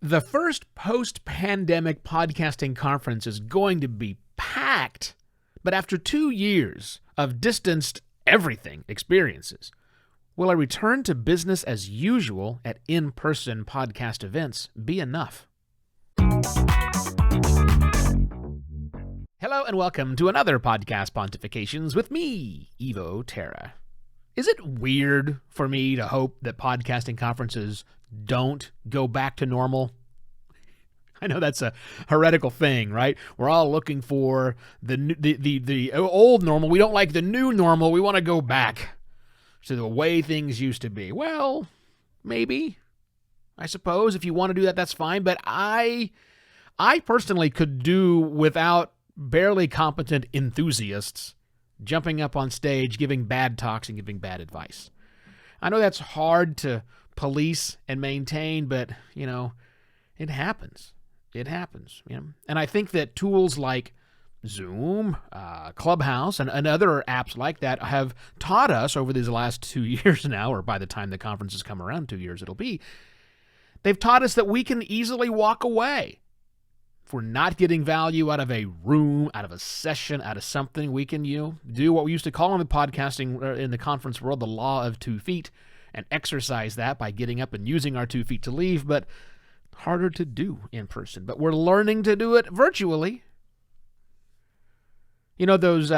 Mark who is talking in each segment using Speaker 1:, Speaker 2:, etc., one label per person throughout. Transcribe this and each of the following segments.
Speaker 1: The first post-pandemic podcasting conference is going to be packed, but after 2 years of distanced everything experiences, will a return to business as usual at in-person podcast events be enough? Hello and welcome to another Podcast Pontifications with me, Evo Terra. Is it weird for me to hope that podcasting conferences don't go back to normal? I know that's a heretical thing, right? We're all looking for the old normal. We don't like the new normal. We want to go back to the way things used to be. Well, maybe. I suppose if you want to do that, that's fine. But I personally could do without barely competent enthusiasts jumping up on stage, giving bad talks and giving bad advice. I know that's hard to police and maintain, but, it happens. It happens. And I think that tools like Zoom, Clubhouse, and other apps like that have taught us over these last 2 years now, or by the time the conferences come around, 2 years it'll be, they've taught us that we can easily walk away. If we're not getting value out of a room, out of a session, out of something, we can, do what we used to call in the podcasting, in the conference world, the law of 2 feet, and exercise that by getting up and using our 2 feet to leave, but harder to do in person. But we're learning to do it virtually. Those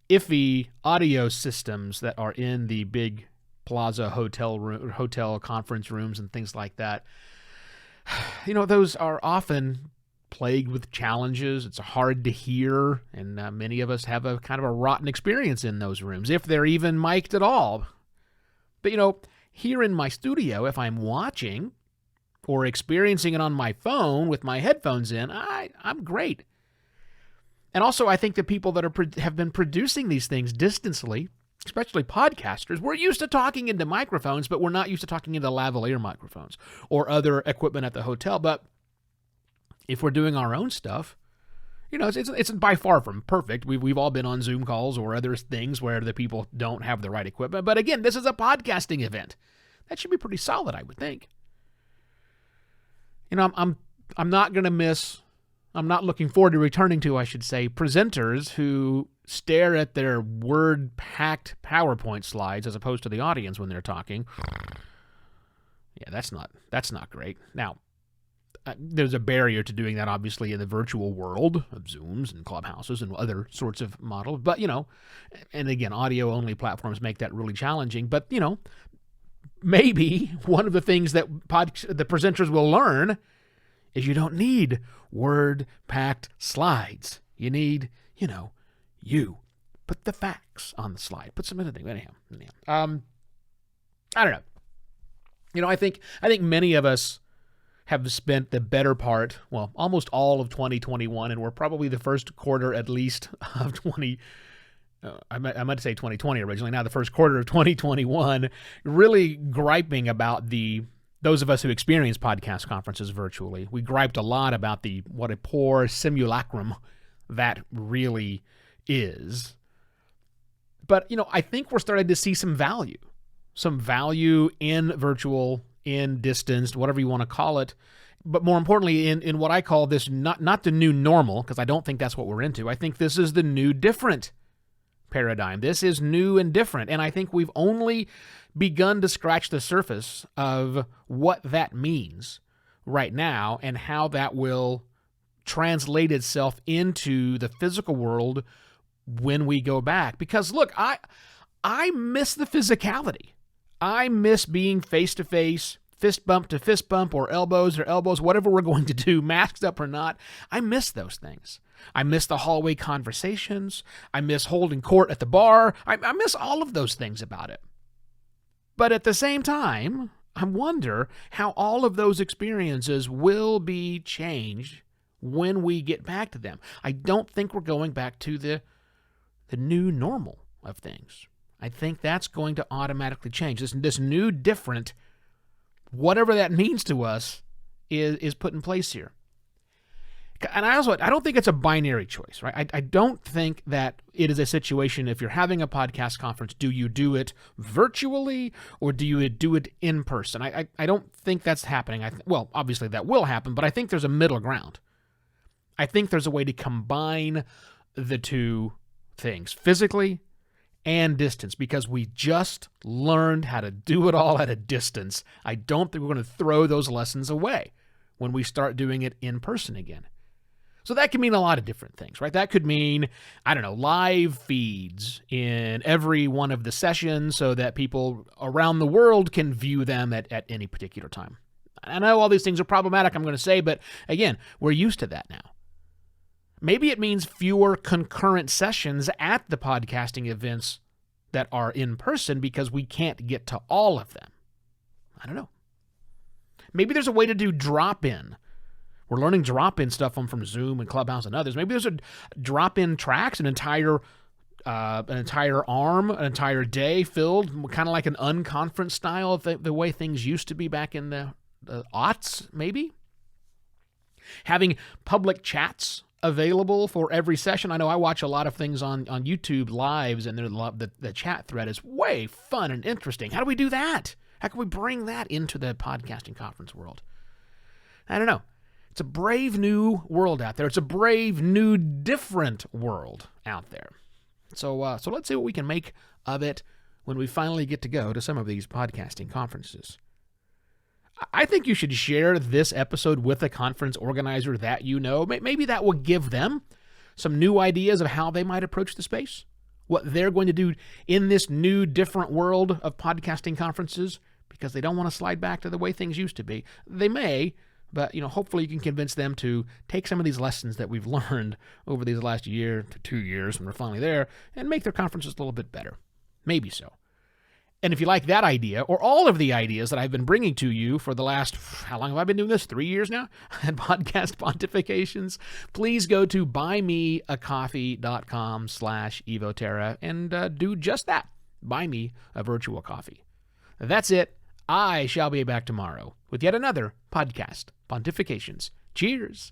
Speaker 1: iffy audio systems that are in the big plaza hotel conference rooms and things like that, those are often plagued with challenges. It's hard to hear, and many of us have a kind of a rotten experience in those rooms, if they're even mic'd at all. But, here in my studio, if I'm watching or experiencing it on my phone with my headphones in, I'm great. And also, I think the people that have been producing these things distantly, especially podcasters, we're used to talking into microphones, but we're not used to talking into lavalier microphones or other equipment at the hotel. But if we're doing our own stuff, it's by far from perfect. We've all been on Zoom calls or other things where the people don't have the right equipment. But again, this is a podcasting event. That should be pretty solid, I would think. I'm not going to miss, I'm not looking forward to returning to, I should say, presenters who stare at their word-packed PowerPoint slides as opposed to the audience when they're talking. Yeah, that's not great. Now, there's a barrier to doing that, obviously, in the virtual world of Zooms and Clubhouses and other sorts of models. But, and again, audio-only platforms make that really challenging. But, maybe one of the things that the presenters will learn is you don't need word-packed slides. You need, you. Put the facts on the slide. Put some editing. Anyhow. I don't know. I think many of us have spent the better part, almost all of 2021, and we're probably the first quarter at least of I meant to say 2020 originally, now the first quarter of 2021, really griping about those of us who experience podcast conferences virtually. We griped a lot about what a poor simulacrum that really is. But, I think we're starting to see some value in virtual, in distanced, whatever you want to call it, but more importantly, in what I call this, not the new normal, because I don't think that's what we're into. I think this is the new different paradigm. This is new and different, and I think we've only begun to scratch the surface of what that means right now and how that will translate itself into the physical world when we go back. Because look, I miss the physicality. I miss being face-to-face, fist bump to fist bump, or elbows, whatever we're going to do, masked up or not. I miss those things. I miss the hallway conversations. I miss holding court at the bar. I miss all of those things about it. But at the same time, I wonder how all of those experiences will be changed when we get back to them. I don't think we're going back to the new normal of things. I think that's going to automatically change. This new different, whatever that means to us, is put in place here. And I don't think it's a binary choice, right? I don't think that it is a situation, if you're having a podcast conference, do you do it virtually or do you do it in person? I don't think that's happening. Well, obviously that will happen, but I think there's a middle ground. I think there's a way to combine the two things, physically and distance, because we just learned how to do it all at a distance. I don't think we're going to throw those lessons away when we start doing it in person again. So that could mean a lot of different things, right? That could mean, live feeds in every one of the sessions so that people around the world can view them at any particular time. I know all these things are problematic, I'm going to say, but again, we're used to that now. Maybe it means fewer concurrent sessions at the podcasting events that are in person because we can't get to all of them. I don't know. Maybe there's a way to do drop-in. We're learning drop-in stuff from Zoom and Clubhouse and others. Maybe there's a drop-in tracks, an entire arm, an entire day filled, kind of like an unconference style of the way things used to be back in the aughts, maybe. Having public chats available for every session. I know I watch a lot of things on YouTube lives, and the chat thread is way fun and interesting. How do we do that? How can we bring that into the podcasting conference world? I don't know. It's a brave new world out there. It's a brave new different world out there. So let's see what we can make of it when we finally get to go to some of these podcasting conferences. I think you should share this episode with a conference organizer that you know. Maybe that will give them some new ideas of how they might approach the space, what they're going to do in this new different world of podcasting conferences, because they don't want to slide back to the way things used to be. They may, but hopefully you can convince them to take some of these lessons that we've learned over these last year to 2 years when we're finally there and make their conferences a little bit better. Maybe so. And if you like that idea, or all of the ideas that I've been bringing to you for the last, how long have I been doing this? 3 years now? At Podcast Pontifications, please go to buymeacoffee.com/evoterra and do just that. Buy me a virtual coffee. That's it. I shall be back tomorrow with yet another Podcast Pontifications. Cheers.